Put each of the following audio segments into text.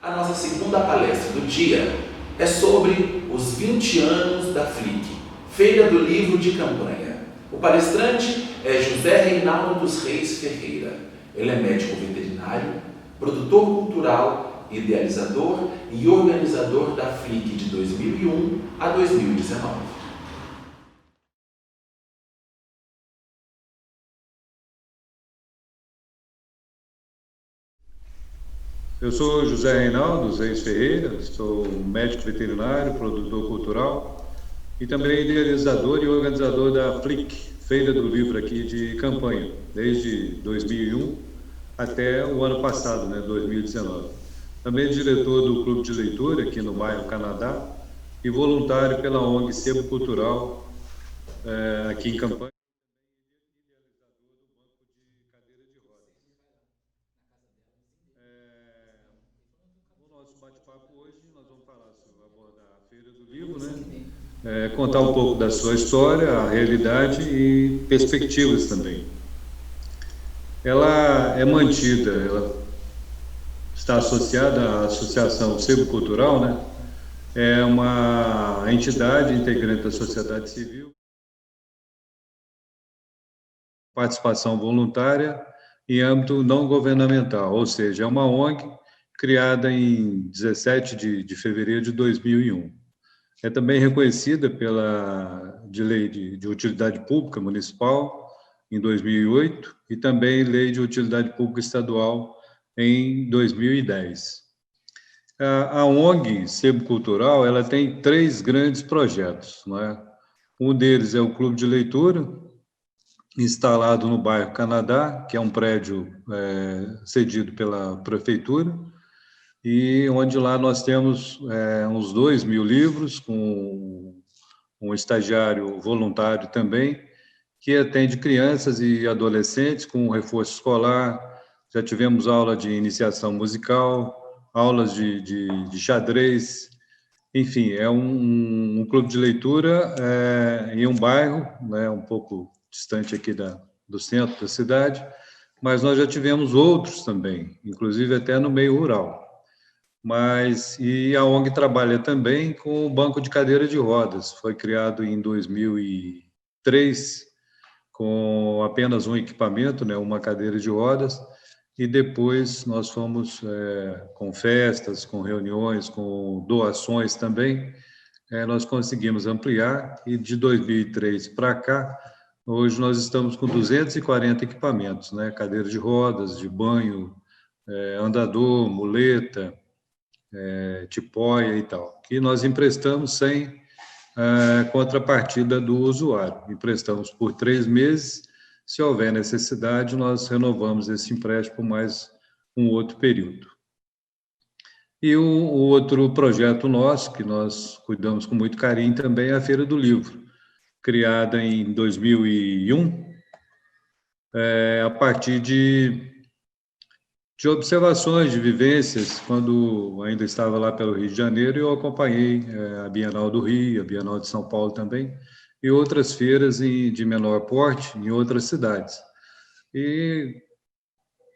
A nossa segunda palestra do dia é sobre os 20 anos da FLIC, Feira do Livro de Campanha. O palestrante é José Reinaldo dos Reis Ferreira. Ele é médico veterinário, produtor cultural, idealizador e organizador da FLIC de 2001 a 2019. Eu sou José Reinaldo dos Reis Ferreira, sou médico veterinário, produtor cultural e também idealizador e organizador da FLIC, Feira do Livro aqui de Campanha, desde 2001 até o ano passado, 2019. Também diretor do Clube de Leitura aqui no bairro Canadá e voluntário pela ONG Sebo Cultural aqui em Campanha. No nosso bate-papo hoje nós vamos falar sobre abordar a Feira do Livro, contar um pouco da sua história, a realidade e perspectivas também. Ela é mantida, ela está associada à Associação Sebo Cultural, É uma entidade integrante da sociedade civil, participação voluntária em âmbito não governamental, ou seja, é uma ONG criada em 17 de fevereiro de 2001. É também reconhecida pela lei de utilidade pública municipal em 2008 e também lei de utilidade pública estadual em 2010. A ONG Sebo Cultural, ela tem 3 grandes projetos, Um deles é o Clube de Leitura, instalado no bairro Canadá, que é um prédio cedido pela prefeitura, e onde lá nós temos uns 2.000 livros, com um estagiário voluntário também, que atende crianças e adolescentes com reforço escolar. Já tivemos aula de iniciação musical, aulas de xadrez, enfim, é um clube de leitura em um bairro, um pouco distante aqui do centro da cidade, mas nós já tivemos outros também, inclusive até no meio rural. E a ONG trabalha também com o banco de cadeira de rodas. Foi criado em 2003, com apenas um equipamento, uma cadeira de rodas, e depois nós fomos com festas, com reuniões, com doações também, nós conseguimos ampliar, e de 2003 para cá, hoje nós estamos com 240 equipamentos, cadeira de rodas, de banho, andador, muleta, tipóia e tal, que nós emprestamos sem contrapartida do usuário. Emprestamos por 3 meses, se houver necessidade, nós renovamos esse empréstimo por mais um outro período. E o outro projeto nosso, que nós cuidamos com muito carinho também, é a Feira do Livro, criada em 2001, a partir de observações, de vivências. Quando ainda estava lá pelo Rio de Janeiro, eu acompanhei a Bienal do Rio, a Bienal de São Paulo também, e outras feiras de menor porte em outras cidades. E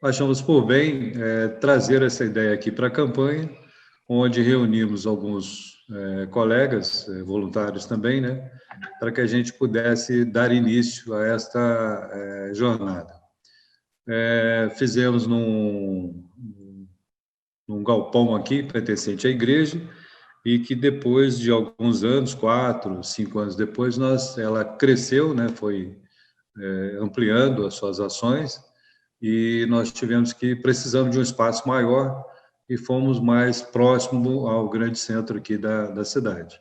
achamos por bem trazer essa ideia aqui para a campanha, onde reunimos alguns colegas, voluntários também, para que a gente pudesse dar início a esta jornada. Fizemos num galpão aqui, pertencente à igreja, e que depois de alguns anos, 4, 5 anos depois, ela cresceu, foi ampliando as suas ações, e nós precisamos de um espaço maior, e fomos mais próximo ao grande centro aqui da cidade.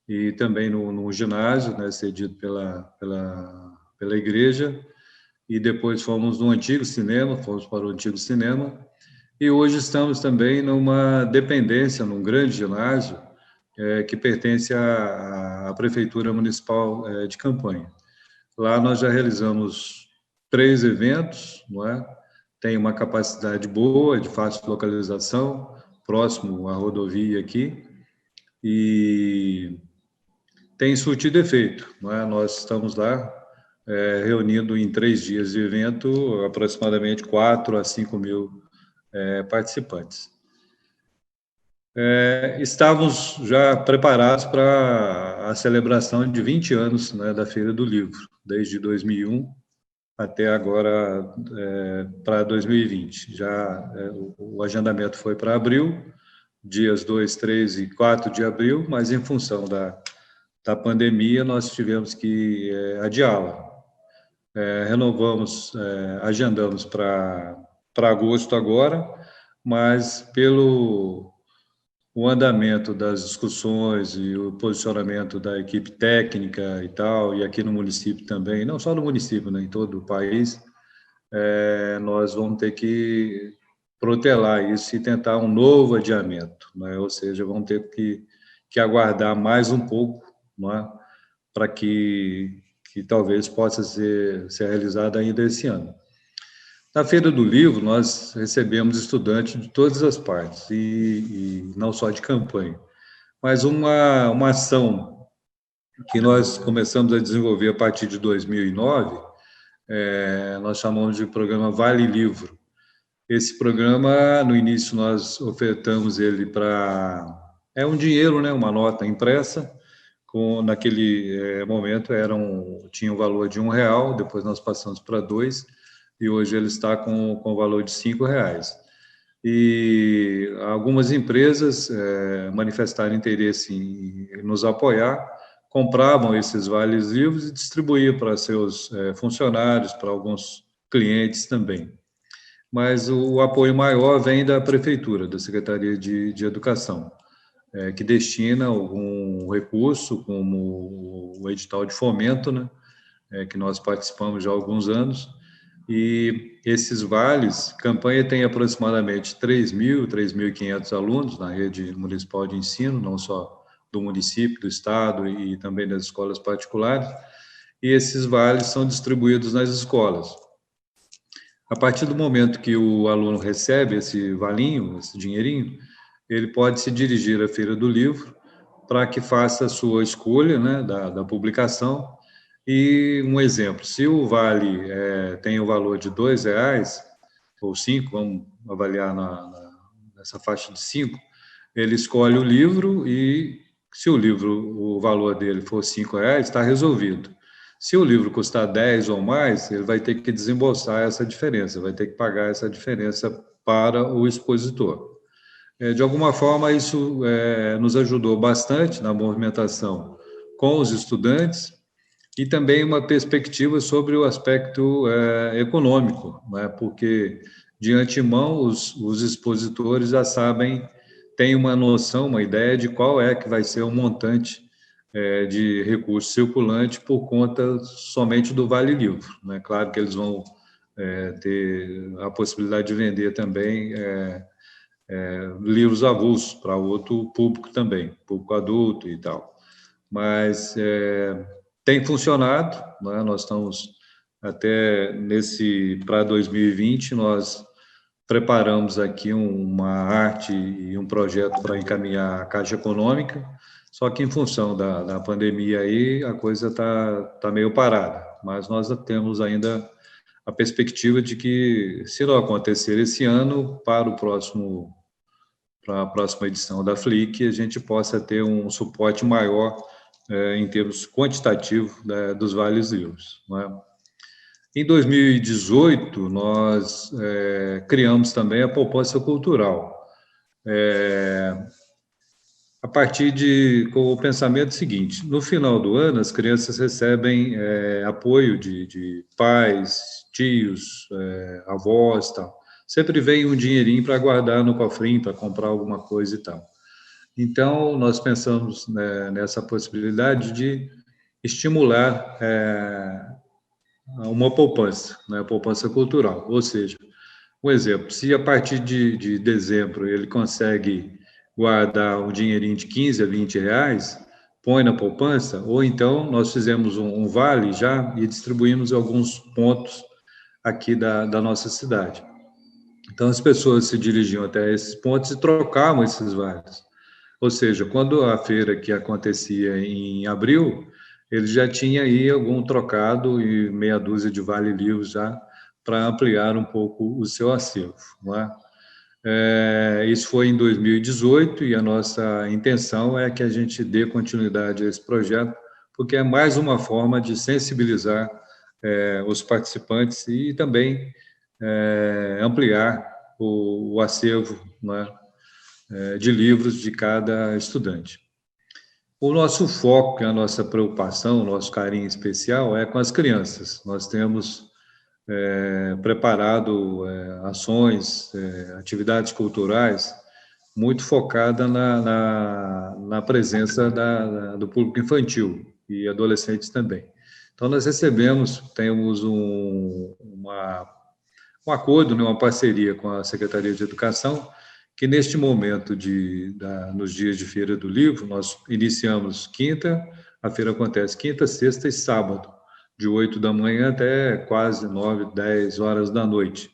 E também no ginásio, cedido pela igreja, e depois fomos no antigo cinema, fomos para o antigo cinema, e hoje estamos também numa dependência, num grande ginásio, que pertence à Prefeitura Municipal de Campanha. Lá nós já realizamos 3 eventos, Tem uma capacidade boa, de fácil localização, próximo à rodovia aqui, e tem surtido efeito, Nós estamos lá reunindo em 3 dias de evento aproximadamente 4 a 5 mil participantes. Estávamos já preparados para a celebração de 20 anos, né, da Feira do Livro, desde 2001 até agora, para 2020. Já o agendamento foi para abril, dias 2, 3 e 4 de abril, mas em função da pandemia nós tivemos que adiá-la. Agendamos para agosto agora, mas pelo o andamento das discussões e o posicionamento da equipe técnica e tal, e aqui no município também, não só no município, né, em todo o país, nós vamos ter que protelar isso e tentar um novo adiamento, né? Ou seja, vamos ter que aguardar mais um pouco, né, para que talvez possa ser realizada ainda esse ano. Na Feira do Livro, nós recebemos estudantes de todas as partes, e não só de campanha, mas uma ação que nós começamos a desenvolver a partir de 2009, nós chamamos de programa Vale Livro. Esse programa, no início, nós ofertamos ele para... É um dinheiro, né, uma nota impressa, naquele momento tinha o valor de R$ 1, depois nós passamos para 2, e hoje ele está com o valor de R$ 5. E algumas empresas manifestaram interesse em nos apoiar, compravam esses vales livres e distribuíam para seus funcionários, para alguns clientes também. Mas o apoio maior vem da Prefeitura, da Secretaria de Educação, que destina algum recurso, como o edital de fomento, né, que nós participamos já há alguns anos, e esses vales, campanha tem aproximadamente 3.500 alunos na rede municipal de ensino, não só do município, do estado e também das escolas particulares, e esses vales são distribuídos nas escolas. A partir do momento que o aluno recebe esse valinho, esse dinheirinho, ele pode se dirigir à Feira do Livro para que faça a sua escolha, né, da publicação. E um exemplo, se o vale tem o valor de R$ 2 ou 5, vamos avaliar nessa faixa de 5, ele escolhe o livro e, se o valor dele for R$ 5, está resolvido. Se o livro custar 10 ou mais, ele vai ter que desembolsar essa diferença, vai ter que pagar essa diferença para o expositor. De alguma forma, isso nos ajudou bastante na movimentação com os estudantes e também uma perspectiva sobre o aspecto econômico, né? Porque, de antemão, os expositores já sabem, têm uma noção, uma ideia de qual que vai ser o montante de recurso circulante por conta somente do Vale Livro, né? Claro que eles vão ter a possibilidade de vender também livros avulsos para outro público também, público adulto e tal. Mas tem funcionado, né? Nós estamos até para 2020, nós preparamos aqui uma arte e um projeto para encaminhar a Caixa Econômica, só que em função da pandemia aí, a coisa está meio parada, mas nós temos ainda a perspectiva de que, se não acontecer esse ano, para a próxima edição da FLIC, a gente possa ter um suporte maior em termos quantitativos dos vales livres, não é? Em 2018, nós criamos também a poupança cultural, a partir com o pensamento seguinte: no final do ano, as crianças recebem apoio de pais, tios, avós, tal. Sempre vem um dinheirinho para guardar no cofrinho, para comprar alguma coisa e tal. Então, nós pensamos nessa possibilidade de estimular uma poupança, né, poupança cultural. Ou seja, um exemplo, se a partir de dezembro ele consegue guardar um dinheirinho de 15 a 20 reais, põe na poupança, ou então nós fizemos um vale já e distribuímos alguns pontos aqui da nossa cidade. Então, as pessoas se dirigiam até esses pontos e trocavam esses vales. Ou seja, quando a feira que acontecia em abril, ele já tinha aí algum trocado e meia dúzia de vale livros já para ampliar um pouco o seu acervo, não é? Isso foi em 2018 e a nossa intenção é que a gente dê continuidade a esse projeto, porque é mais uma forma de sensibilizar os participantes e também ampliar o acervo, né, de livros de cada estudante. O nosso foco, a nossa preocupação, o nosso carinho especial é com as crianças. Nós temos preparado ações, atividades culturais muito focada na presença do público infantil e adolescentes também. Então, nós temos um acordo, né, uma parceria com a Secretaria de Educação, que neste momento, nos dias de Feira do Livro, nós iniciamos quinta, a feira acontece quinta, sexta e sábado, de 8 da manhã até quase 9, 10 horas da noite,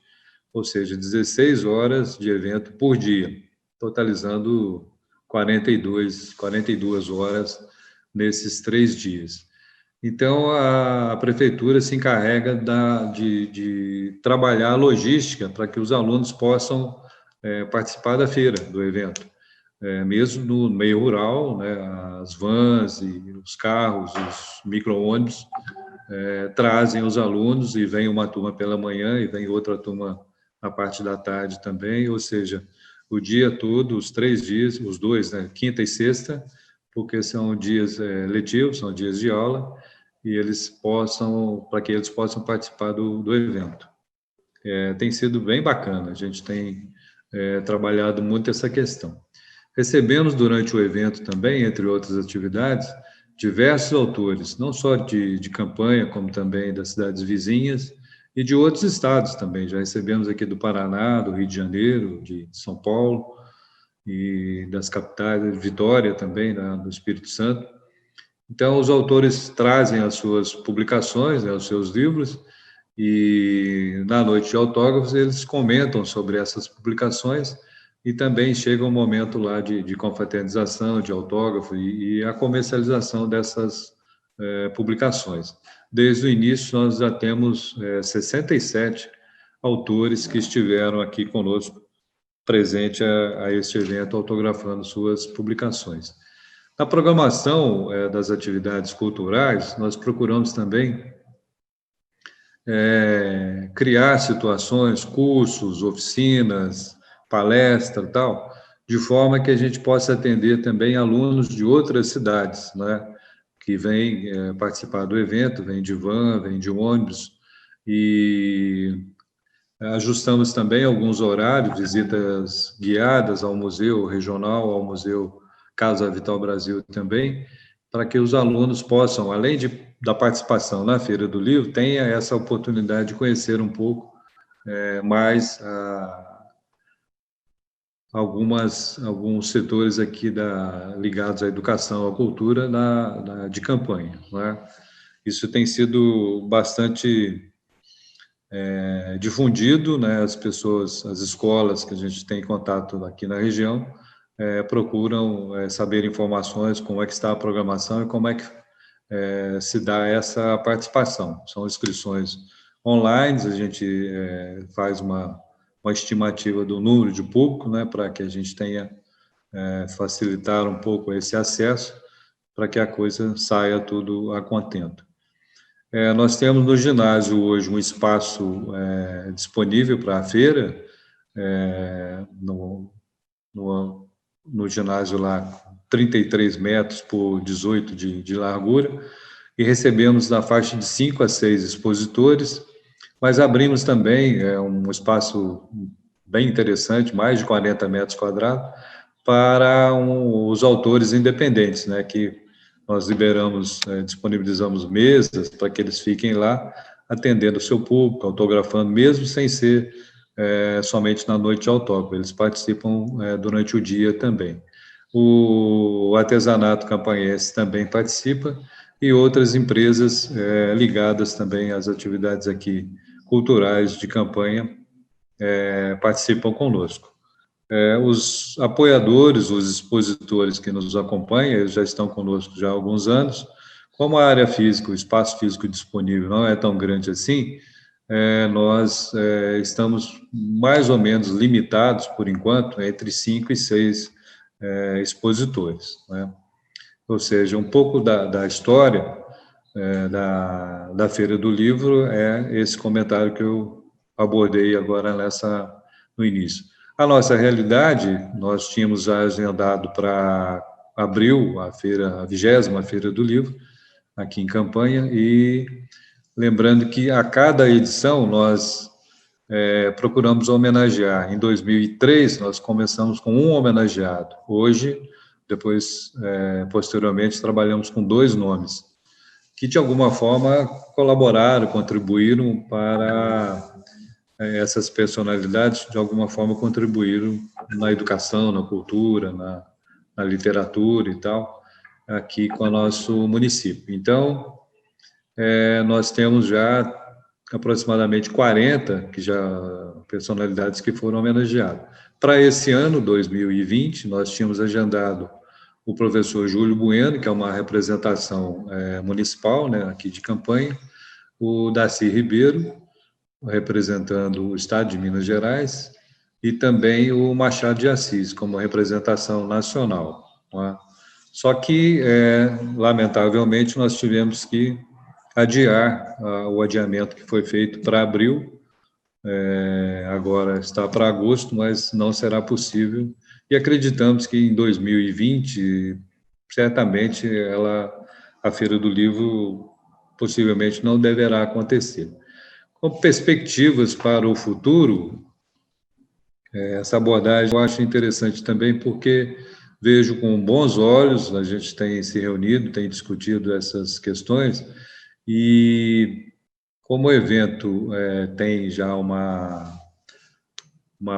ou seja, 16 horas de evento por dia, totalizando 42 horas nesses 3 dias. Então, a prefeitura se encarrega de trabalhar a logística para que os alunos possam participar da feira, do evento. Mesmo no meio rural, né, as vans e os carros, os micro-ônibus trazem os alunos e vem uma turma pela manhã e vem outra turma na parte da tarde também, ou seja, o dia todo, os 3 dias, os 2, né, quinta e sexta, porque são dias letivos, são dias de aula, e para que eles possam participar do evento. Tem sido bem bacana, a gente tem trabalhado muito essa questão. Recebemos durante o evento também, entre outras atividades, diversos autores, não só de campanha, como também das cidades vizinhas e de outros estados também. Já recebemos aqui do Paraná, do Rio de Janeiro, de São Paulo e das capitais, de Vitória também, do Espírito Santo. Então, os autores trazem as suas publicações, né, os seus livros, e na noite de autógrafos eles comentam sobre essas publicações e também chega um momento lá de confraternização, de autógrafo e a comercialização dessas publicações. Desde o início, nós já temos 67 autores que estiveram aqui conosco, presente a este evento, autografando suas publicações. Na programação das atividades culturais, nós procuramos também criar situações, cursos, oficinas, palestra e tal, de forma que a gente possa atender também alunos de outras cidades, né, que vêm participar do evento, vêm de van, vêm de ônibus, e ajustamos também alguns horários, visitas guiadas ao museu regional, ao museu Casa Vital Brasil também, para que os alunos possam, além da participação na Feira do Livro, tenha essa oportunidade de conhecer um pouco mais alguns setores aqui ligados à educação, à cultura de campanha, né? Isso tem sido bastante difundido, né? As pessoas, as escolas que a gente tem contato aqui na região, procuram saber informações, como é que está a programação e como é que se dá essa participação. São inscrições online, a gente faz uma estimativa do número de público, né, para que a gente tenha, facilitar um pouco esse acesso, para que a coisa saia tudo a contento. Nós temos no ginásio hoje um espaço disponível para a feira, no ginásio lá, 33 metros por 18 de largura, e recebemos na faixa de 5 a 6 expositores, mas abrimos também um espaço bem interessante, mais de 40 metros quadrados, para os autores independentes, né, que nós disponibilizamos mesas para que eles fiquem lá atendendo o seu público, autografando, mesmo sem ser somente na noite de autógrafo, eles participam durante o dia também. O artesanato campanhense também participa e outras empresas ligadas também às atividades aqui culturais de campanha participam conosco. Os apoiadores, os expositores que nos acompanham, eles já estão conosco já há alguns anos. Como a área física, o espaço físico disponível não é tão grande assim, nós estamos mais ou menos limitados, por enquanto, entre 5 e 6 expositores, né? Ou seja, um pouco da história da Feira do Livro é esse comentário que eu abordei agora no início. A nossa realidade, nós tínhamos já agendado para abril a 20ª Feira do Livro, aqui em Campanha, e lembrando que a cada edição nós procuramos homenagear. Em 2003, nós começamos com um homenageado. Hoje, depois, posteriormente, trabalhamos com 2 nomes, que, de alguma forma, colaboraram, contribuíram para essas personalidades, de alguma forma, contribuíram na educação, na cultura, na literatura e tal, aqui com o nosso município. Então, nós temos já aproximadamente 40 personalidades que foram homenageadas. Para esse ano, 2020, nós tínhamos agendado o professor Júlio Bueno, que é uma representação municipal, né, aqui de Campanha, o Darcy Ribeiro, representando o estado de Minas Gerais, e também o Machado de Assis, como representação nacional, não é? Só que, lamentavelmente, nós tivemos que adiar o adiamento que foi feito para abril, agora está para agosto, mas não será possível, e acreditamos que em 2020, certamente, a Feira do Livro possivelmente não deverá acontecer. Com perspectivas para o futuro, essa abordagem eu acho interessante também, porque vejo com bons olhos, a gente tem se reunido, tem discutido essas questões, e como o evento tem já uma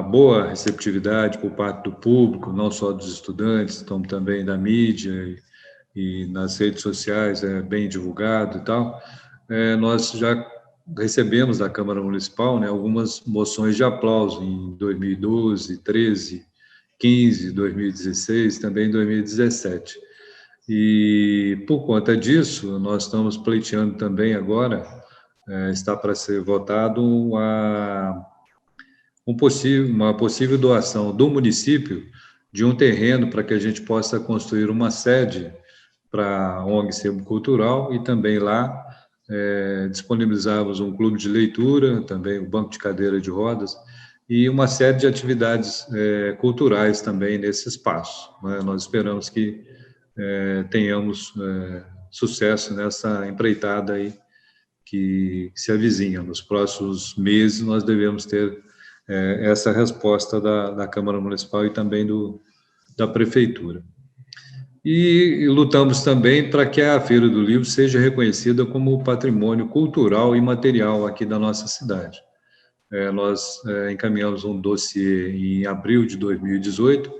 boa receptividade por parte do público, não só dos estudantes, como também da mídia e nas redes sociais, é bem divulgado e tal, nós já recebemos da Câmara Municipal, né, algumas moções de aplauso em 2012, 13, 15, 2016, também 2017. E, por conta disso, nós estamos pleiteando também agora, está para ser votado uma possível doação do município de um terreno para que a gente possa construir uma sede para a ONG Sebo Cultural, e também lá disponibilizarmos um clube de leitura, também o banco de cadeira de rodas, e uma série de atividades culturais também nesse espaço, né? Nós esperamos que tenhamos sucesso nessa empreitada aí que se avizinha. Nos próximos meses nós devemos ter essa resposta da Câmara Municipal e também da Prefeitura. E lutamos também para que a Feira do Livro seja reconhecida como patrimônio cultural e material aqui da nossa cidade. Nós encaminhamos um dossiê em abril de 2018,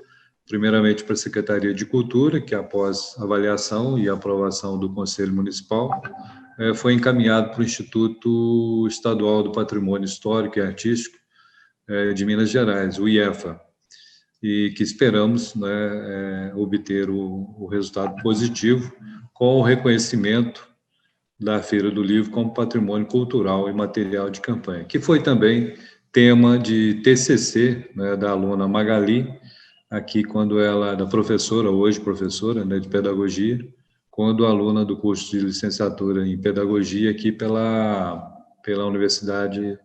primeiramente para a Secretaria de Cultura, que após avaliação e aprovação do Conselho Municipal, foi encaminhado para o Instituto Estadual do Patrimônio Histórico e Artístico de Minas Gerais, o IEFA, e que esperamos, né, obter o resultado positivo com o reconhecimento da Feira do Livro como patrimônio cultural e material de campanha, que foi também tema de TCC, né, da aluna Magali, aqui da professora, hoje professora, né, de pedagogia, quando aluna do curso de licenciatura em pedagogia aqui pela Universidade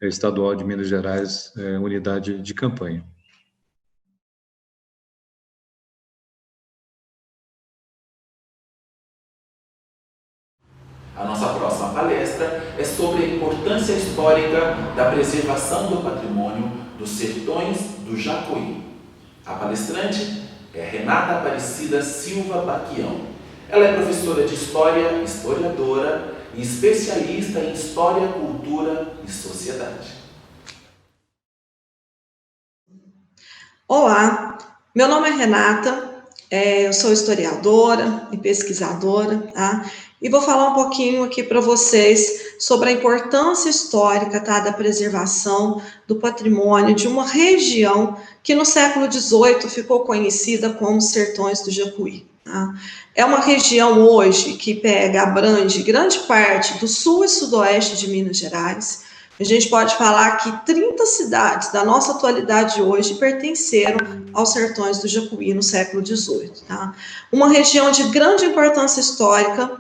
Estadual de Minas Gerais, unidade de Campanha. A nossa próxima palestra é sobre a importância histórica da preservação do patrimônio dos sertões do Jacuí. A palestrante é Renata Aparecida Silva Baquião. Ela é professora de História, historiadora e especialista em História, Cultura e Sociedade. Olá, meu nome é Renata, eu sou historiadora e pesquisadora, tá? E vou falar um pouquinho aqui para vocês sobre a importância histórica, tá, da preservação do patrimônio de uma região que no século XVIII ficou conhecida como Sertões do Jacuí. Tá? É uma região hoje que abrange grande parte do sul e sudoeste de Minas Gerais, a gente pode falar que 30 cidades da nossa atualidade hoje pertenceram aos sertões do Jacuí no século XVIII, tá? Uma região de grande importância histórica,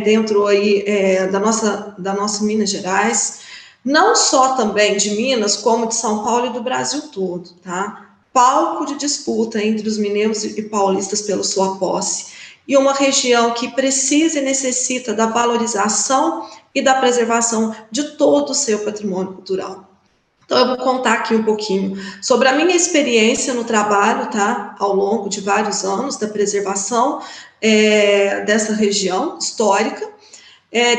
dentro aí da nossa Minas Gerais, não só também de Minas, como de São Paulo e do Brasil todo, tá? Palco de disputa entre os mineiros e paulistas pela sua posse, e uma região que precisa e necessita da valorização e da preservação de todo o seu patrimônio cultural. Então, eu vou contar aqui um pouquinho sobre a minha experiência no trabalho, tá? Ao longo de vários anos da preservação dessa região histórica,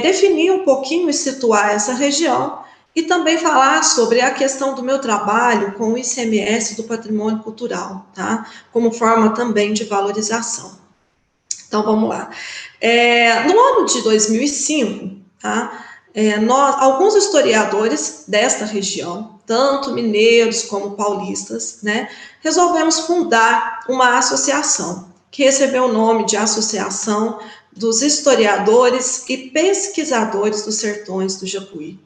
definir um pouquinho e situar essa região, e também falar sobre a questão do meu trabalho com o ICMS do patrimônio cultural, tá? Como forma também de valorização. Então, vamos lá. No ano de 2005, tá? Alguns historiadores desta região, tanto mineiros como paulistas, né, resolvemos fundar uma associação, que recebeu o nome de Associação dos Historiadores e Pesquisadores dos Sertões do Jacuí,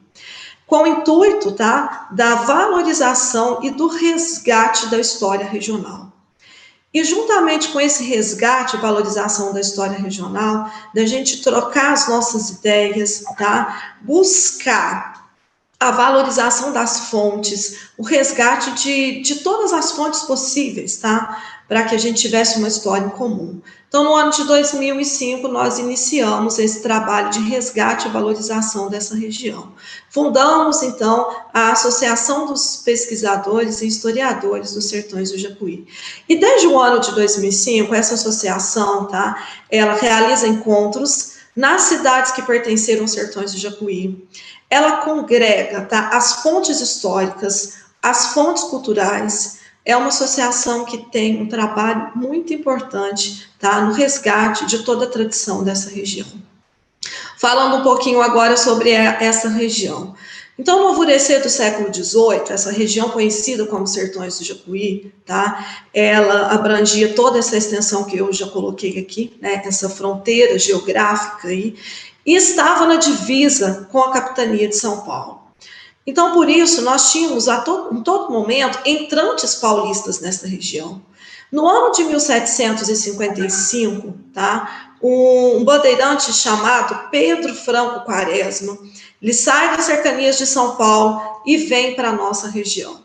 com o intuito, tá, da valorização e do resgate da história regional. E juntamente com esse resgate e valorização da história regional, da gente trocar as nossas ideias, tá? Buscar a valorização das fontes, o resgate de todas as fontes possíveis, tá? Para que a gente tivesse uma história em comum. Então, no ano de 2005, nós iniciamos esse trabalho de resgate e valorização dessa região. Fundamos, então, a Associação dos Pesquisadores e Historiadores dos Sertões do Jacuí. E desde o ano de 2005, essa associação, tá? Ela realiza encontros nas cidades que pertenceram aos Sertões do Jacuí. Ela congrega, tá, as fontes históricas, as fontes culturais. É uma associação que tem um trabalho muito importante, tá, no resgate de toda a tradição dessa região. Falando um pouquinho agora sobre essa região. Então, no alvorecer do século XVIII, essa região conhecida como Sertões do Jacuí, tá, ela abrangia toda essa extensão que eu já coloquei aqui, né, essa fronteira geográfica aí, e estava na divisa com a capitania de São Paulo. Então, por isso, nós tínhamos em todo momento entrantes paulistas nessa região. No ano de 1755, tá, um bandeirante chamado Pedro Franco Quaresma, ele sai das cercanias de São Paulo e vem para a nossa região.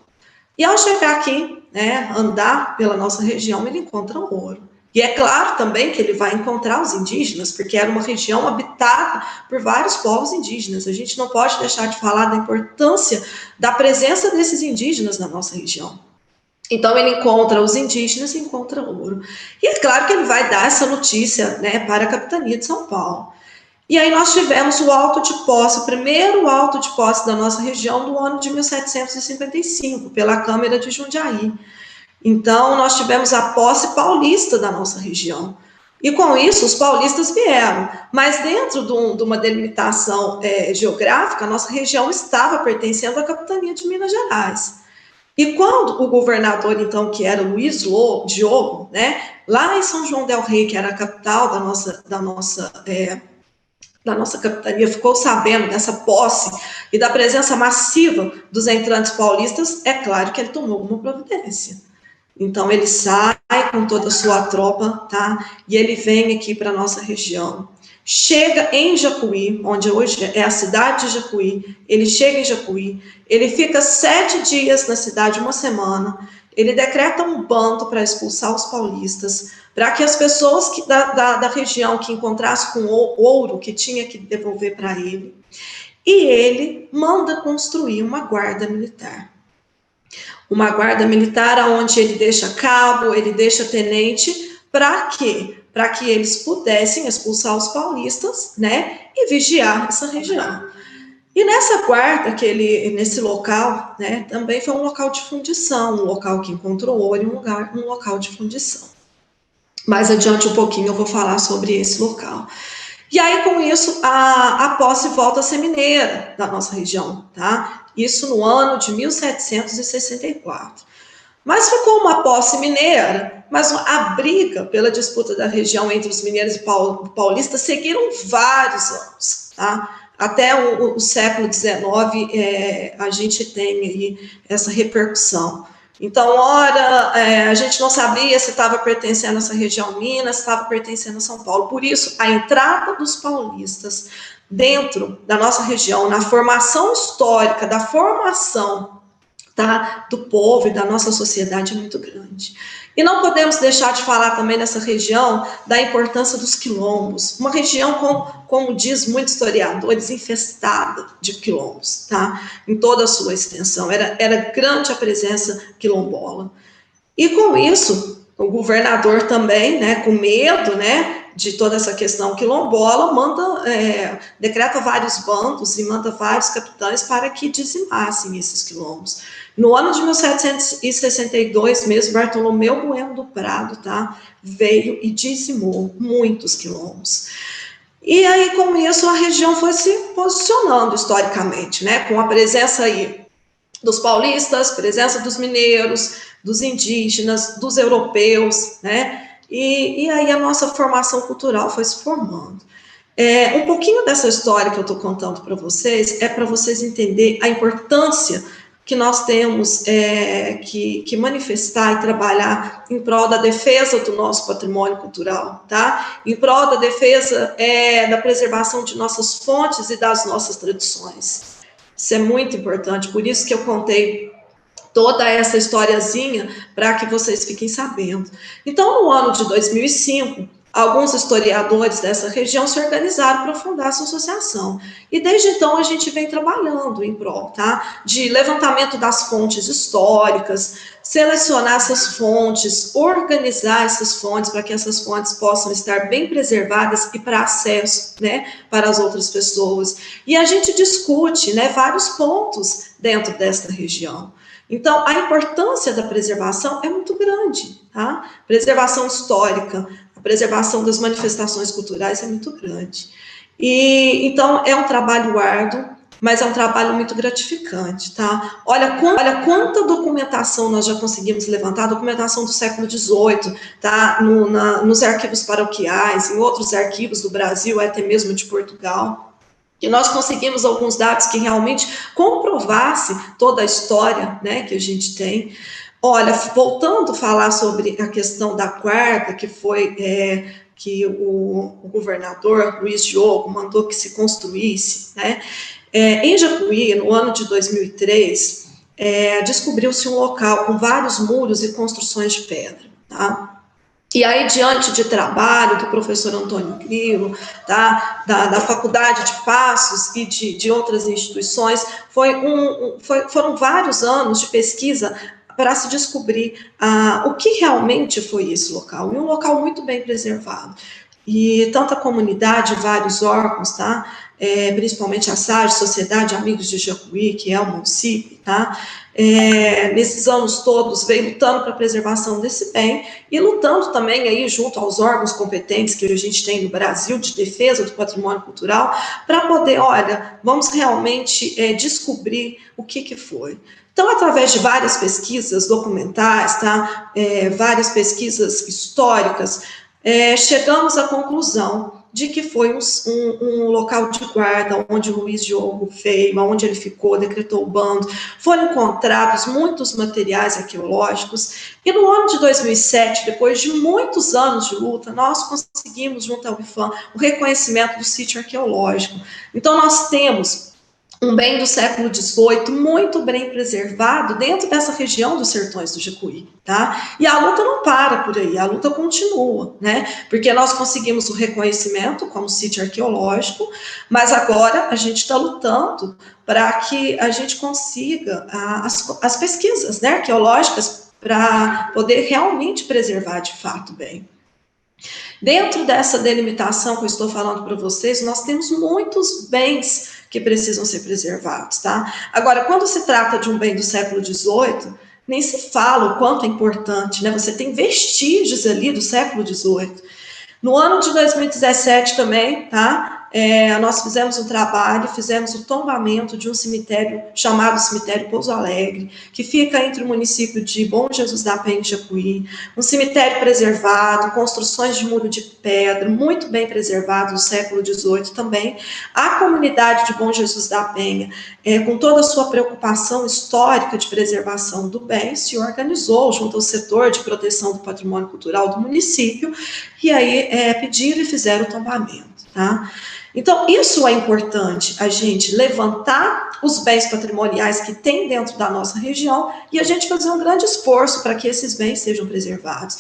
E ao chegar aqui, né, andar pela nossa região, ele encontra ouro. E é claro também que ele vai encontrar os indígenas, porque era uma região habitada por vários povos indígenas. A gente não pode deixar de falar da importância da presença desses indígenas na nossa região. Então, ele encontra os indígenas e encontra ouro. E é claro que ele vai dar essa notícia, né, para a capitania de São Paulo. E aí nós tivemos o auto de posse, o primeiro auto de posse da nossa região do ano de 1755, pela Câmara de Jundiaí. Então, nós tivemos a posse paulista da nossa região. E com isso, os paulistas vieram. Mas dentro de uma delimitação geográfica, a nossa região estava pertencendo à capitania de Minas Gerais. E quando o governador, então, que era Luiz Diogo, né, lá em São João del Rei, que era a capital da nossa capitania, ficou sabendo dessa posse e da presença massiva dos entrantes paulistas, é claro que ele tomou alguma providência. Então, ele sai com toda a sua tropa, tá? E ele vem aqui para a nossa região. Chega em Jacuí, onde hoje é a cidade de Jacuí. Ele chega em Jacuí, ele fica 7 dias na cidade, 1 semana. Ele decreta um bando para expulsar os paulistas, para que as pessoas da região que encontrassem com ouro, que tinha que devolver para ele. E ele manda construir uma guarda militar. Uma guarda militar onde ele deixa cabo, ele deixa tenente, para quê? Para que eles pudessem expulsar os paulistas, né, e vigiar essa região. E nessa guarda, nesse local, né, também foi um local de fundição, um local que encontrou ouro e um local de fundição. Mais adiante um pouquinho eu vou falar sobre esse local. E aí, com isso, a posse volta a ser mineira da nossa região, tá? Isso no ano de 1764. Mas ficou uma posse mineira, mas a briga pela disputa da região entre os mineiros e paulistas seguiram vários anos, tá? até o século XIX, a gente tem aí essa repercussão. Então, ora, a gente não sabia se estava pertencendo a essa região Minas, se estava pertencendo a São Paulo. Por isso, a entrada dos paulistas dentro da nossa região, na formação histórica, da formação, tá, do povo e da nossa sociedade é muito grande. E não podemos deixar de falar também nessa região da importância dos quilombos, uma região, como diz muitos historiadores, infestada de quilombos, tá? Em toda a sua extensão, era grande a presença quilombola. E com isso, o governador também, né, com medo, né, de toda essa questão quilombola, decreta vários bandos e manda vários capitães para que dizimassem esses quilombos. No ano de 1762 mesmo, Bartolomeu Bueno do Prado, tá, veio e dizimou muitos quilombos. E aí, com isso, a região foi se posicionando historicamente, né, com a presença aí dos paulistas, presença dos mineiros, dos indígenas, dos europeus, né, e aí a nossa formação cultural foi se formando. Um pouquinho dessa história que eu estou contando para vocês é para vocês entenderem a importância que nós temos que manifestar e trabalhar em prol da defesa do nosso patrimônio cultural, tá? Em prol da defesa da preservação de nossas fontes e das nossas tradições. Isso é muito importante, por isso que eu contei toda essa historiazinha para que vocês fiquem sabendo. Então, no ano de 2005, alguns historiadores dessa região se organizaram para fundar essa associação. E desde então a gente vem trabalhando em prol, tá, de levantamento das fontes históricas, selecionar essas fontes, organizar essas fontes para que essas fontes possam estar bem preservadas e para acesso, né, para as outras pessoas. E a gente discute, né, vários pontos dentro desta região. Então, a importância da preservação é muito grande, tá? Preservação histórica, a preservação das manifestações culturais é muito grande. E, então, é um trabalho árduo, mas é um trabalho muito gratificante, tá? Olha quanta documentação nós já conseguimos levantar, documentação do século XVIII, tá? Nos arquivos paroquiais, em outros arquivos do Brasil, até mesmo de Portugal. E nós conseguimos alguns dados que realmente comprovassem toda a história, né, que a gente tem. Olha, voltando a falar sobre a questão da quarta, que foi que o governador Luiz Diogo mandou que se construísse, né, em Jacuí, no ano de 2003, descobriu-se um local com vários muros e construções de pedra, tá? E aí, diante de trabalho do professor Antônio Grilo, tá, da Faculdade de Passos e de outras instituições, foram vários anos de pesquisa para se descobrir o que realmente foi esse local, e um local muito bem preservado. E tanto a comunidade, vários órgãos, tá, principalmente a SAGE, Sociedade Amigos de Jacuí, que é o município, tá, nesses anos todos veio lutando para a preservação desse bem e lutando também aí junto aos órgãos competentes que a gente tem no Brasil de defesa do patrimônio cultural para poder, olha, vamos realmente descobrir o que foi. Então, através de várias pesquisas documentais, tá, várias pesquisas históricas, chegamos à conclusão de que foi um local de guarda onde o Luiz Diogo veio, onde ele ficou, decretou o bando. Foram encontrados muitos materiais arqueológicos e no ano de 2007, depois de muitos anos de luta, nós conseguimos, junto ao IFAM, o reconhecimento do sítio arqueológico. Então, nós temos um bem do século XVIII muito bem preservado dentro dessa região dos sertões do Jacuí, tá? E a luta não para por aí, a luta continua, né? Porque nós conseguimos o reconhecimento como sítio arqueológico, mas agora a gente está lutando para que a gente consiga as pesquisas, né, arqueológicas para poder realmente preservar de fato o bem. Dentro dessa delimitação que eu estou falando para vocês, nós temos muitos bens que precisam ser preservados, tá? Agora, quando se trata de um bem do século XVIII, nem se fala o quanto é importante, né? Você tem vestígios ali do século XVIII. No ano de 2017 também, tá? nós fizemos um trabalho, fizemos o tombamento de um cemitério chamado Cemitério Pouso Alegre, que fica entre o município de Bom Jesus da Penha e Jacuí, um cemitério preservado, construções de muro de pedra, muito bem preservado, do século XVIII também. A comunidade de Bom Jesus da Penha, com toda a sua preocupação histórica de preservação do bem, se organizou junto ao setor de proteção do patrimônio cultural do município, e aí pediram e fizeram o tombamento, tá? Então, isso é importante, a gente levantar os bens patrimoniais que tem dentro da nossa região e a gente fazer um grande esforço para que esses bens sejam preservados.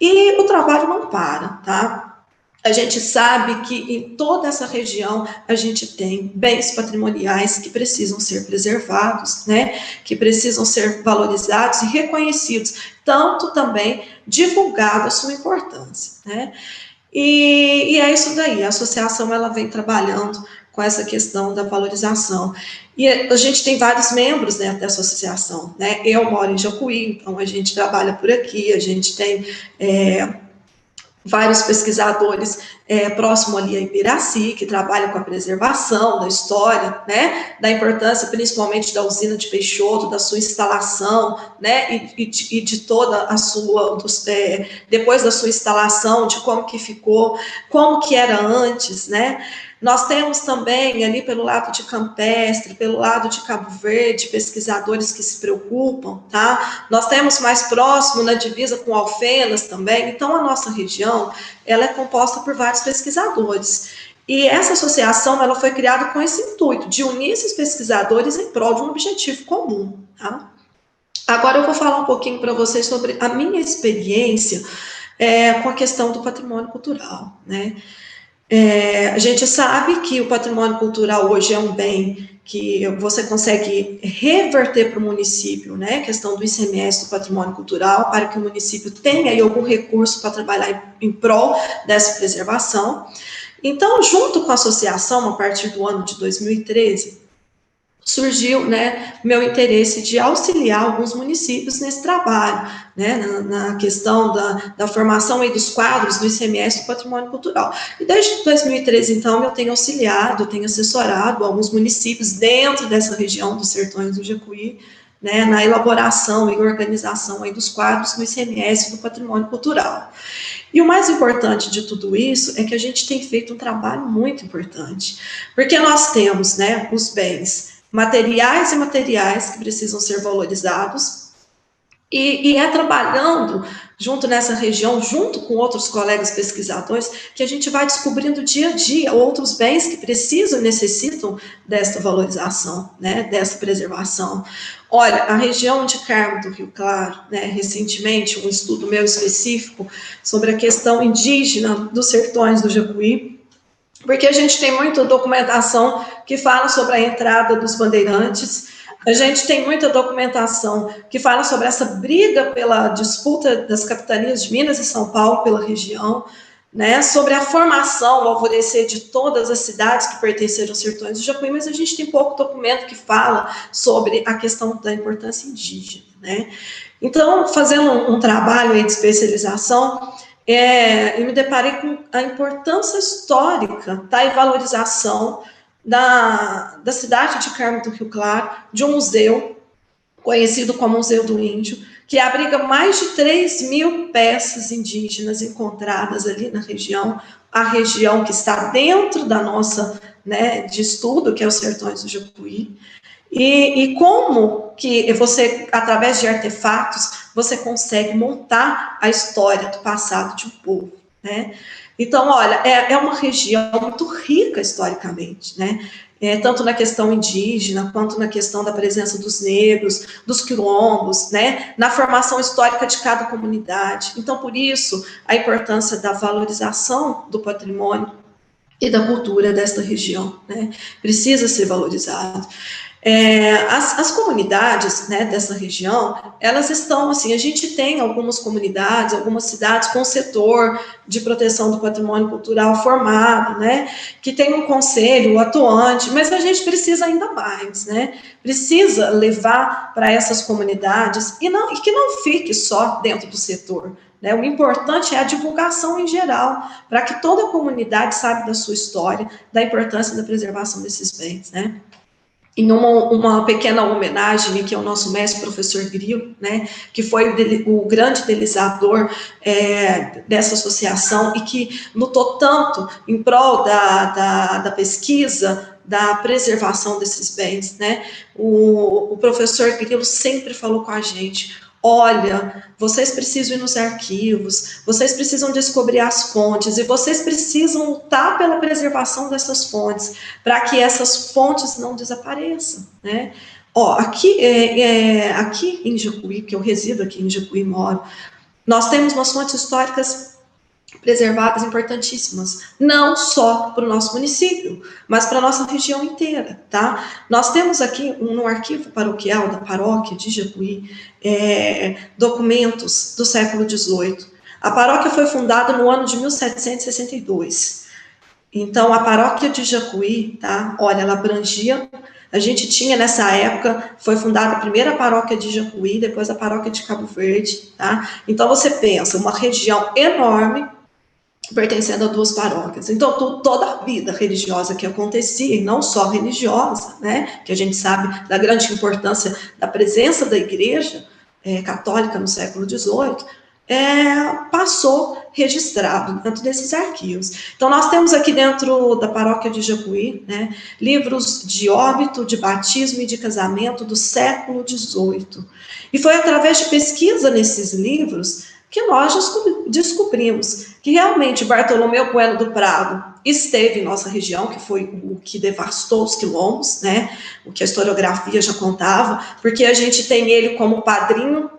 E o trabalho não para, tá? A gente sabe que em toda essa região a gente tem bens patrimoniais que precisam ser preservados, né? Que precisam ser valorizados e reconhecidos, tanto também divulgado a sua importância, né? E é isso daí, a associação ela vem trabalhando com essa questão da valorização. E a gente tem vários membros dentro dessa associação, né? Eu moro em Jacuí, então a gente trabalha por aqui, a gente tem vários pesquisadores próximo ali a Ibiraci, que trabalham com a preservação da história, né, da importância principalmente da usina de Peixoto, da sua instalação, né, e de toda a sua, depois da sua instalação, de como que ficou, como que era antes, né. Nós temos também ali pelo lado de Campestre, pelo lado de Cabo Verde, pesquisadores que se preocupam, tá? Nós temos mais próximo na divisa com Alfenas também. Então, a nossa região, ela é composta por vários pesquisadores. E essa associação, ela foi criada com esse intuito, de unir esses pesquisadores em prol de um objetivo comum, tá? Agora eu vou falar um pouquinho para vocês sobre a minha experiência com a questão do patrimônio cultural, né? A gente sabe que o patrimônio cultural hoje é um bem que você consegue reverter para o município, né, a questão do ICMS do patrimônio cultural, para que o município tenha aí algum recurso para trabalhar em prol dessa preservação. Então, junto com a associação, a partir do ano de 2013, surgiu, né, meu interesse de auxiliar alguns municípios nesse trabalho, né, na questão da formação aí dos quadros do ICMS do patrimônio cultural. E desde 2013, então, eu tenho auxiliado, eu tenho assessorado alguns municípios dentro dessa região dos Sertões do Jacuí, né, na elaboração e organização aí dos quadros do ICMS do patrimônio cultural. E o mais importante de tudo isso é que a gente tem feito um trabalho muito importante, porque nós temos, né, os bens materiais e imateriais que precisam ser valorizados, e é trabalhando junto nessa região, junto com outros colegas pesquisadores, que a gente vai descobrindo dia a dia outros bens que precisam e necessitam dessa valorização, né, dessa preservação. Olha, a região de Carmo do Rio Claro, né, recentemente, um estudo meu específico sobre a questão indígena dos sertões do Jacuí, porque a gente tem muita documentação que fala sobre a entrada dos bandeirantes, a gente tem muita documentação que fala sobre essa briga pela disputa das capitanias de Minas e São Paulo pela região, né, sobre a formação, o alvorecer de todas as cidades que pertenceram aos sertões do Jacuí, mas a gente tem pouco documento que fala sobre a questão da importância indígena, né. Então, fazendo um trabalho aí de especialização, eu me deparei com a importância histórica, tá, e valorização da cidade de Carmo do Rio Claro, de um museu conhecido como Museu do Índio, que abriga mais de 3.000 peças indígenas encontradas ali na região, a região que está dentro da nossa, né, de estudo, que é os Sertões do Jacuí. E como que você, através de artefatos, você consegue montar a história do passado de um povo, né? Então, olha, é uma região muito rica historicamente, né? Tanto na questão indígena, quanto na questão da presença dos negros, dos quilombos, né? Na formação histórica de cada comunidade. Então, por isso, a importância da valorização do patrimônio e da cultura desta região, né? Precisa ser valorizado. As comunidades, né, dessa região, elas estão, assim, a gente tem algumas comunidades, algumas cidades com setor de proteção do patrimônio cultural formado, né, que tem um conselho atuante, mas a gente precisa ainda mais, né, precisa levar para essas comunidades, e que não fique só dentro do setor, né? O importante é a divulgação em geral, para que toda a comunidade saiba da sua história, da importância da preservação desses bens, né? Em uma pequena homenagem aqui ao nosso mestre, professor Grilo, né, que foi o grande idealizador dessa associação e que lutou tanto em prol da pesquisa, da preservação desses bens, né? O professor Grilo sempre falou com a gente: olha, vocês precisam ir nos arquivos, vocês precisam descobrir as fontes e vocês precisam lutar pela preservação dessas fontes, para que essas fontes não desapareçam, né? Ó, aqui em Jacuí, que eu resido aqui em Jacuí, moro, nós temos umas fontes históricas preservadas importantíssimas, não só para o nosso município, mas para a nossa região inteira, tá? Nós temos aqui no arquivo paroquial da paróquia de Jacuí documentos do século XVIII. A paróquia foi fundada no ano de 1762. Então, a paróquia de Jacuí, tá? Olha, ela abrangia. A gente tinha nessa época, foi fundada a primeira paróquia de Jacuí, depois a paróquia de Cabo Verde, tá? Então, você pensa, uma região enorme, pertencendo a duas paróquias. Então, toda a vida religiosa que acontecia, e não só religiosa, né, que a gente sabe da grande importância da presença da igreja católica no século XVIII, passou registrado dentro desses arquivos. Então, nós temos aqui dentro da paróquia de Jacuí, né, livros de óbito, de batismo e de casamento do século XVIII. E foi através de pesquisa nesses livros que nós descobrimos que realmente Bartolomeu Bueno do Prado esteve em nossa região, que foi o que devastou os quilombos, né, o que a historiografia já contava, porque a gente tem ele como padrinho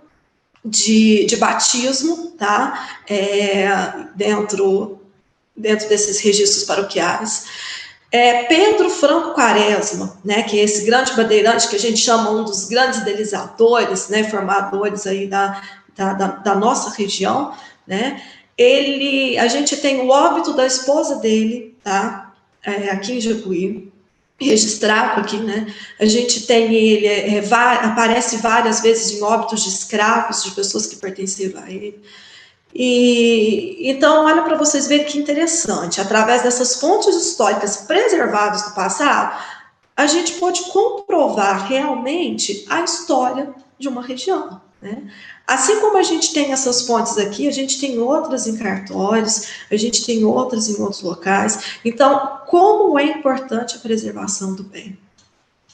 de batismo, tá, dentro desses registros paroquiais. Pedro Franco Quaresma, né, que é esse grande bandeirante que a gente chama um dos grandes idealizadores, né, formadores aí da nossa região, né? A gente tem o óbito da esposa dele, tá? Aqui em Jacuí, registrado aqui, né? A gente tem ele, aparece várias vezes em óbitos de escravos, de pessoas que pertenceram a ele. E então, olha para vocês verem que interessante, através dessas fontes históricas preservadas do passado, a gente pode comprovar realmente a história de uma região, né? Assim como a gente tem essas fontes aqui, a gente tem outras em cartórios, a gente tem outras em outros locais. Então, como é importante a preservação do bem?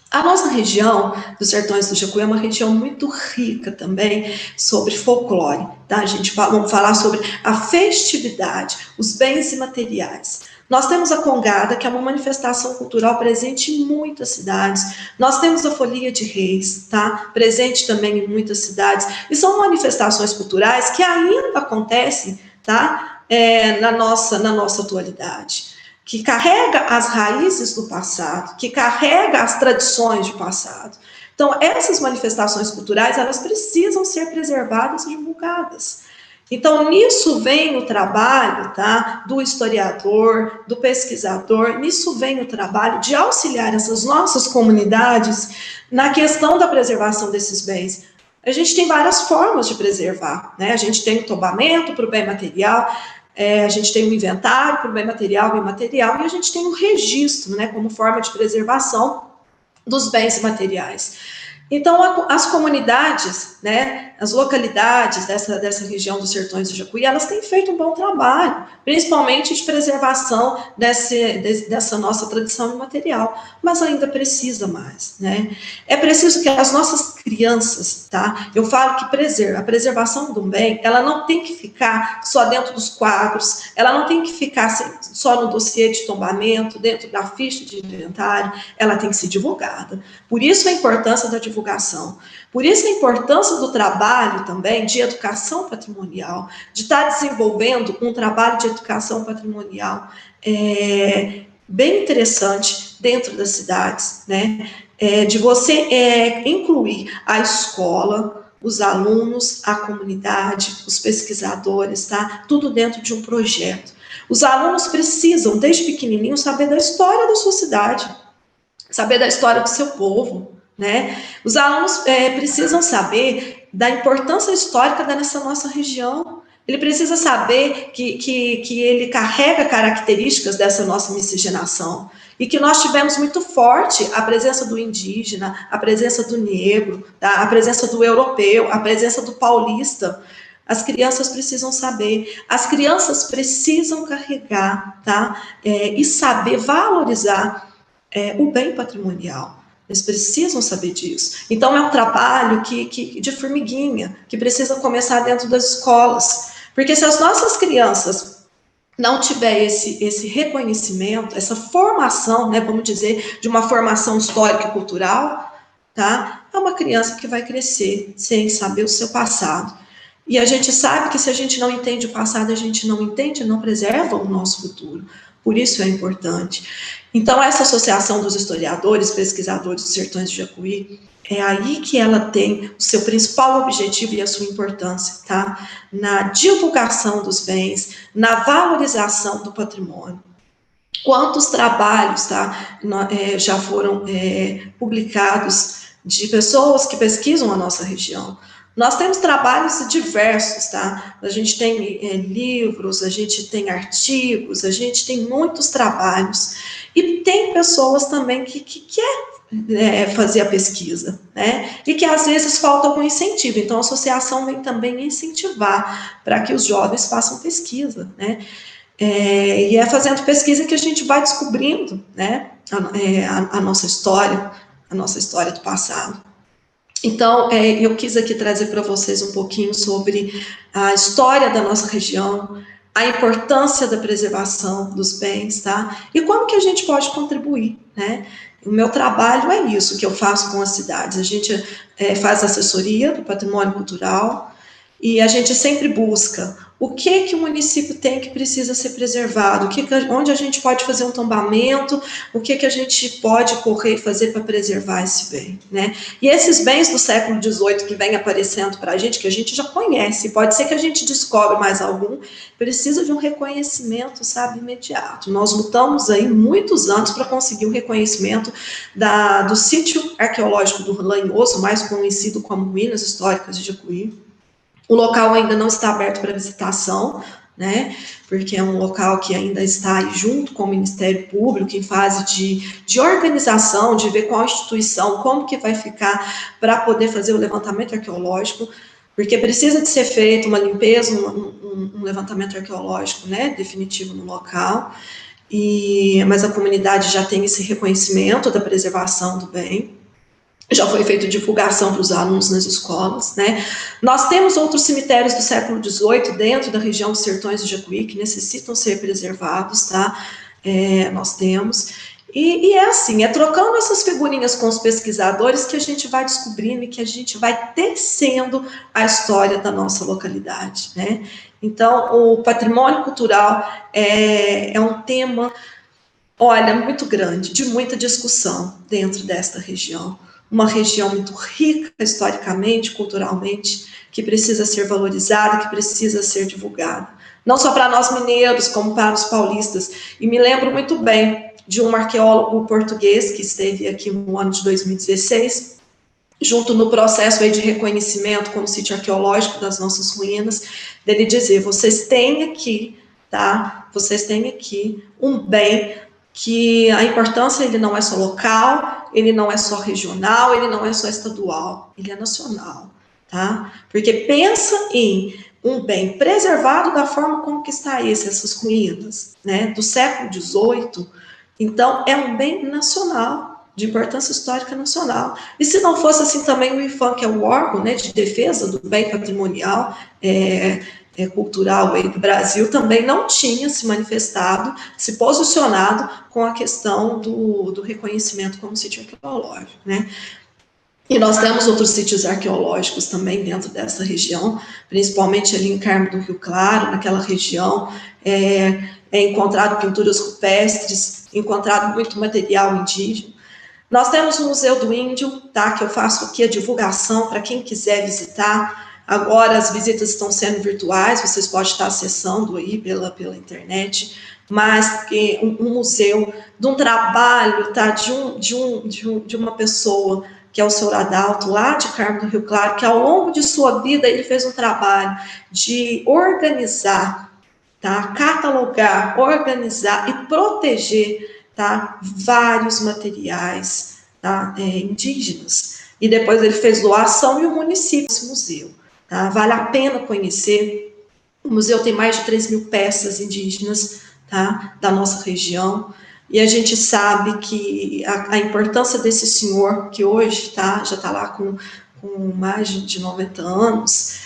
A nossa região dos Sertões do Jacuí é uma região muito rica também sobre folclore, tá? Vamos falar sobre a festividade, os bens imateriais. Nós temos a Congada, que é uma manifestação cultural presente em muitas cidades. Nós temos a Folia de Reis, tá? Presente também em muitas cidades. E são manifestações culturais que ainda acontecem, tá? Na nossa atualidade, que carrega as raízes do passado, que carrega as tradições do passado. Então, essas manifestações culturais, elas precisam ser preservadas e divulgadas. Então, nisso vem o trabalho, tá, do historiador, do pesquisador, nisso vem o trabalho de auxiliar essas nossas comunidades na questão da preservação desses bens. A gente tem várias formas de preservar, né? A gente tem o tombamento para o bem material, a gente tem o inventário para o bem material e imaterial, e a gente tem o registro, né, como forma de preservação dos bens materiais. Então, as comunidades, né, as localidades dessa região dos Sertões do Jacuí, elas têm feito um bom trabalho, principalmente de preservação dessa nossa tradição imaterial, mas ainda precisa mais, né? É preciso que as nossas crianças, tá? Eu falo que a preservação do bem, ela não tem que ficar só dentro dos quadros, ela não tem que ficar só no dossiê de tombamento, dentro da ficha de inventário, ela tem que ser divulgada. Por isso a importância da divulgação. Por isso a importância do trabalho também de educação patrimonial, de estar desenvolvendo um trabalho de educação patrimonial bem interessante dentro das cidades, né? De você incluir a escola, os alunos, a comunidade, os pesquisadores, tá? Tudo dentro de um projeto. Os alunos precisam, desde pequenininho, saber da história da sua cidade, saber da história do seu povo, né? Os alunos precisam saber da importância histórica dessa nossa região. ele precisa saber que ele carrega características dessa nossa miscigenação, e que nós tivemos muito forte a presença do indígena, a presença do negro, tá? A presença do europeu, a presença do paulista. As crianças precisam saber, as crianças precisam carregar, tá? E saber valorizar o bem patrimonial. Eles precisam saber disso. Então, é um trabalho de formiguinha, que precisa começar dentro das escolas. Porque se as nossas crianças não tiver esse reconhecimento, essa formação, né, vamos dizer, de uma formação histórica e cultural, tá? É uma criança que vai crescer sem saber o seu passado. E a gente sabe que se a gente não entende o passado, a gente não entende, não preserva o nosso futuro. Por isso é importante. Então, essa associação dos historiadores, pesquisadores dos Sertões do Jacuí, é aí que ela tem o seu principal objetivo e a sua importância, tá? Na divulgação dos bens, na valorização do patrimônio. Quantos trabalhos, tá, já foram publicados de pessoas que pesquisam a nossa região. Nós temos trabalhos diversos, tá? A gente tem livros, a gente tem artigos, a gente tem muitos trabalhos. E tem pessoas também que quer fazer a pesquisa, né? E que às vezes falta algum incentivo. Então, a associação vem também incentivar para que os jovens façam pesquisa, né? E é fazendo pesquisa que a gente vai descobrindo, né? A nossa história do passado. Então, eu quis aqui trazer para vocês um pouquinho sobre a história da nossa região, a importância da preservação dos bens, tá? E como que a gente pode contribuir, né? O meu trabalho é isso que eu faço com as cidades. A gente faz assessoria do patrimônio cultural e a gente sempre busca o que o município tem que precisa ser preservado, onde a gente pode fazer um tombamento, o que a gente pode correr e fazer para preservar esse bem, né? E esses bens do século XVIII que vem aparecendo para a gente, que a gente já conhece, pode ser que a gente descobre mais algum, precisa de um reconhecimento, sabe, imediato. Nós lutamos aí muitos anos para conseguir o reconhecimento do sítio arqueológico do Lanhoso, mais conhecido como Ruínas Históricas de Jacuí. O local ainda não está aberto para visitação, né? Porque é um local que ainda está aí junto com o Ministério Público, em fase de organização, de ver qual instituição, como que vai ficar para poder fazer o levantamento arqueológico, porque precisa de ser feito uma limpeza, um levantamento arqueológico, né, definitivo no local, mas a comunidade já tem esse reconhecimento da preservação do bem. Já foi feita divulgação para os alunos nas escolas, né? Nós temos outros cemitérios do século XVIII dentro da região dos Sertões do Jacuí que necessitam ser preservados, tá? Nós temos. E é assim, trocando essas figurinhas com os pesquisadores que a gente vai descobrindo e que a gente vai tecendo a história da nossa localidade, né? Então, o patrimônio cultural é um tema, olha, muito grande, de muita discussão dentro desta região. Uma região muito rica historicamente, culturalmente, que precisa ser valorizada, que precisa ser divulgada. Não só para nós mineiros, como para os paulistas. E me lembro muito bem de um arqueólogo português que esteve aqui no ano de 2016, junto no processo aí de reconhecimento como sítio arqueológico das nossas ruínas, dele dizer, vocês têm aqui, tá? Vocês têm aqui um bem que a importância, ele não é só local, ele não é só regional, ele não é só estadual, ele é nacional, tá? Porque pensa em um bem preservado da forma como que está essas ruínas, né, do século XVIII, então é um bem nacional, de importância histórica nacional. E se não fosse assim também o IPHAN, que é o órgão, né, de defesa do bem patrimonial, cultural aí do Brasil, também não tinha se manifestado, se posicionado com a questão do reconhecimento como sítio arqueológico, né? E nós temos outros sítios arqueológicos também dentro dessa região, principalmente ali em Carmo do Rio Claro, naquela região, encontrado pinturas rupestres, encontrado muito material indígena. Nós temos o Museu do Índio, tá, que eu faço aqui a divulgação para quem quiser visitar. Agora as visitas estão sendo virtuais, vocês podem estar acessando aí pela internet, mas um museu de um trabalho, tá, de uma pessoa que é o senhor Adalto, lá de Carmo do Rio Claro, que ao longo de sua vida ele fez um trabalho de organizar, tá, catalogar, organizar e proteger, tá, vários materiais, tá, indígenas. E depois ele fez doação e o município desse museu. Tá? Vale a pena conhecer. O museu tem mais de 3.000 peças indígenas, tá, da nossa região. E a gente sabe que a importância desse senhor, que hoje tá, já está lá com mais de 90 anos,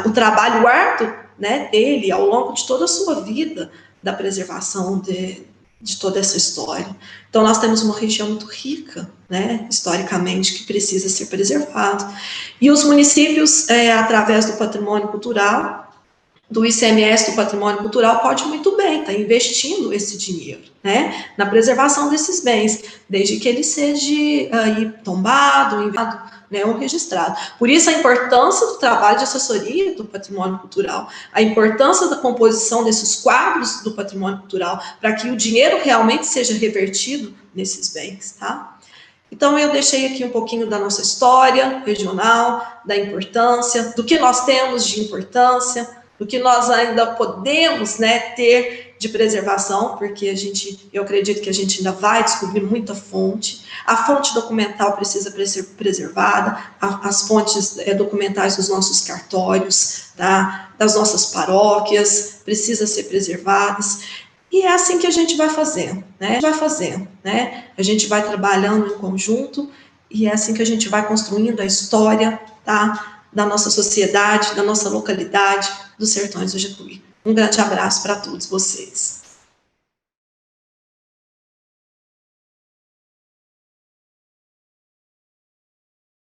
o trabalho árduo, né, dele ao longo de toda a sua vida, da preservação de toda essa história. Então, nós temos uma região muito rica, né, historicamente, que precisa ser preservada. E os municípios, através do patrimônio cultural, do ICMS do patrimônio cultural, pode muito bem estar investindo esse dinheiro, né, na preservação desses bens, desde que ele seja tombado, enviado, né, ou registrado. Por isso a importância do trabalho de assessoria do patrimônio cultural, a importância da composição desses quadros do patrimônio cultural, para que o dinheiro realmente seja revertido nesses bens, tá? Então, eu deixei aqui um pouquinho da nossa história regional, da importância, do que nós temos de importância, do que nós ainda podemos, né, ter de preservação, porque eu acredito que a gente ainda vai descobrir muita fonte. A fonte documental precisa ser preservada, as fontes documentais dos nossos cartórios, tá, das nossas paróquias, precisam ser preservadas. E é assim que a gente vai fazendo, né? A gente vai trabalhando em conjunto e é assim que a gente vai construindo a história, tá, da nossa sociedade, da nossa localidade, dos Sertões do Jacuí. Um grande abraço para todos vocês.